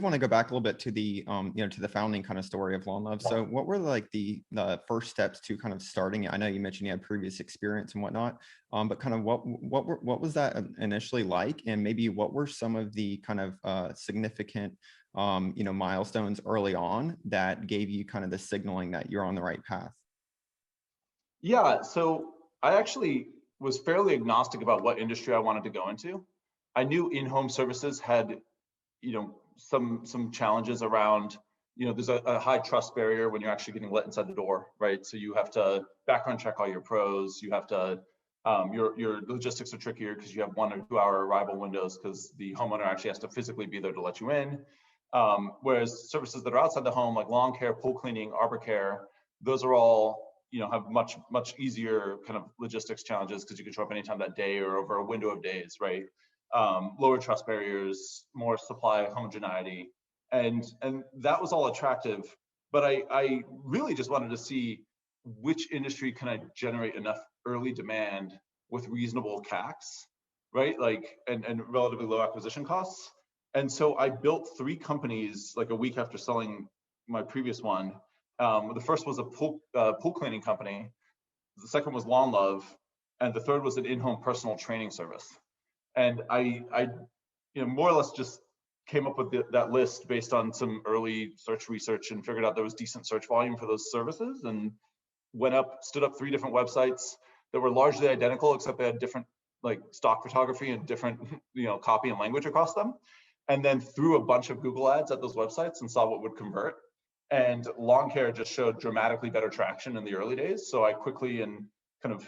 want to go back a little bit to the to the founding kind of story of Lawn Love. So what were like the first steps to kind of starting it? I know you mentioned you had previous experience and whatnot, but kind of what was that initially like, and maybe what were some of the kind of significant milestones early on that gave you kind of the signaling that you're on the right path? Yeah, so I actually was fairly agnostic about what industry I wanted to go into. I knew in-home services had, some challenges around, there's a high trust barrier when you're actually getting let inside the door, right? So you have to background check all your pros. You have to, your logistics are trickier because you have 1 or 2 hour arrival windows because the homeowner actually has to physically be there to let you in. Whereas services that are outside the home, like lawn care, pool cleaning, arbor care, those are all, have much easier kind of logistics challenges because you can show up anytime that day or over a window of days, right? Lower trust barriers, more supply homogeneity, and that was all attractive. But I really just wanted to see which industry can I generate enough early demand with reasonable CACs, right? Like and relatively low acquisition costs. And so I built 3 companies like a week after selling my previous one. The first was a pool cleaning company. The second was Lawn Love, and the third was an in-home personal training service. And I more or less just came up with that list based on some early search research and figured out there was decent search volume for those services, and stood up 3 different websites that were largely identical, except they had different like stock photography and different copy and language across them, and then threw a bunch of Google ads at those websites and saw what would convert. And lawn care just showed dramatically better traction in the early days. So I quickly and kind of,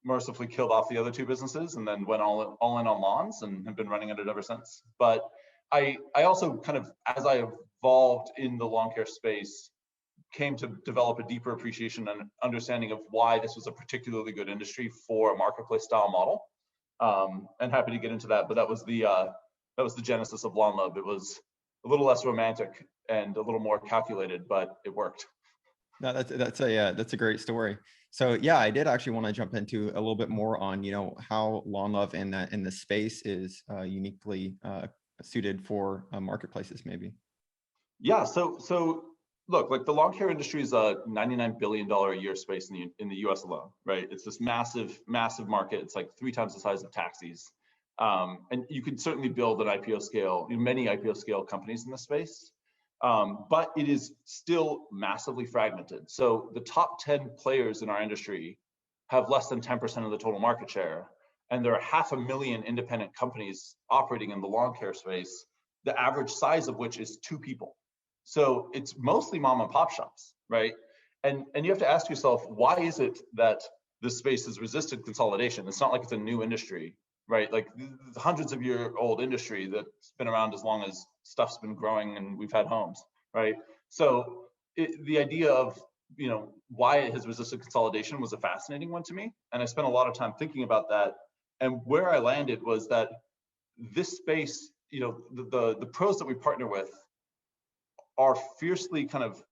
mercifully killed off the other 2 businesses and then went all in on lawns and have been running at it ever since. But I also kind of, as I evolved in the lawn care space, came to develop a deeper appreciation and understanding of why this was a particularly good industry for a marketplace style model. And happy to get into that, but that was the genesis of Lawn Love. It was a little less romantic and a little more calculated, but it worked. No, that's a great story. So yeah, I did actually want to jump into a little bit more on how Lawn Love in the space is uniquely suited for marketplaces, maybe. Yeah, so look, like the lawn care industry is a $99 billion a year space in the US alone, right? It's this massive market. It's like 3 times the size of taxis. And you can certainly build an IPO scale, many IPO scale companies in this space. But it is still massively fragmented. So the top 10 players in our industry have less than 10% of the total market share. And there are 500,000 independent companies operating in the lawn care space, the average size of which is 2 people. So it's mostly mom and pop shops, right? And you have to ask yourself, why is it that this space has resisted consolidation? It's not like it's a new industry, right? Like the hundreds of year old industry that's been around as long as stuff's been growing and we've had homes, right? So the idea of why it has resisted consolidation was a fascinating one to me, and I spent a lot of time thinking about that. And where I landed was that this space, the pros that we partner with are fiercely kind of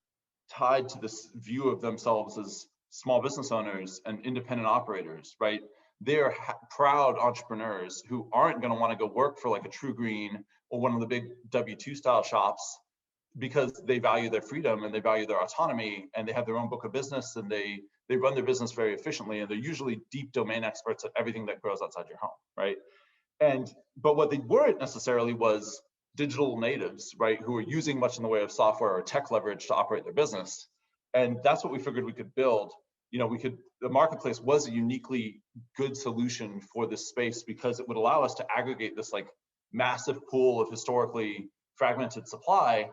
tied to this view of themselves as small business owners and independent operators, right? They're proud entrepreneurs who aren't going to want to go work for like a True Green or one of the big W2 style shops because they value their freedom and they value their autonomy, and they have their own book of business, and they run their business very efficiently, and they're usually deep domain experts at everything that grows outside your home, right? But what they weren't necessarily was digital natives, right, who are using much in the way of software or tech leverage to operate their business. And that's what we figured we could build. The marketplace was a uniquely good solution for this space because it would allow us to aggregate this like massive pool of historically fragmented supply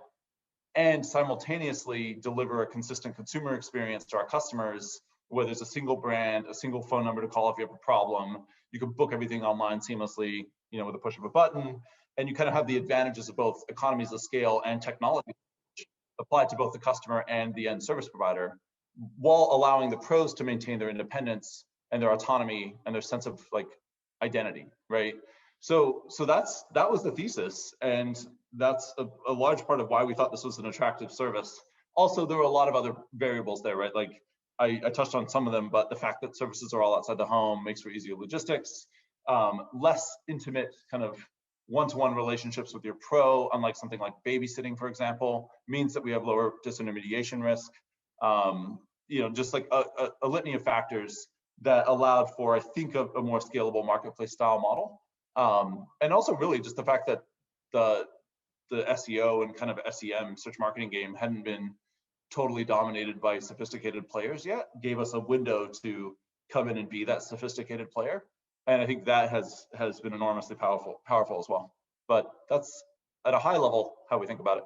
and simultaneously deliver a consistent consumer experience to our customers where there's a single brand, a single phone number to call if you have a problem. You can book everything online seamlessly, with a push of a button. And you kind of have the advantages of both economies of scale and technology applied to both the customer and the end service provider, while allowing the pros to maintain their independence and their autonomy and their sense of like identity, right? So that was the thesis, and that's a large part of why we thought this was an attractive service. Also, there were a lot of other variables there, right? Like I touched on some of them, but the fact that services are all outside the home makes for easier logistics, less intimate kind of one-to-one relationships with your pro, unlike something like babysitting, for example, means that we have lower disintermediation risk. Just like a litany of factors that allowed for, I think, a more scalable marketplace style model. And also really just the fact that the SEO and kind of SEM search marketing game hadn't been totally dominated by sophisticated players yet, gave us a window to come in and be that sophisticated player. And I think that has been enormously powerful as well. But that's at a high level how we think about it.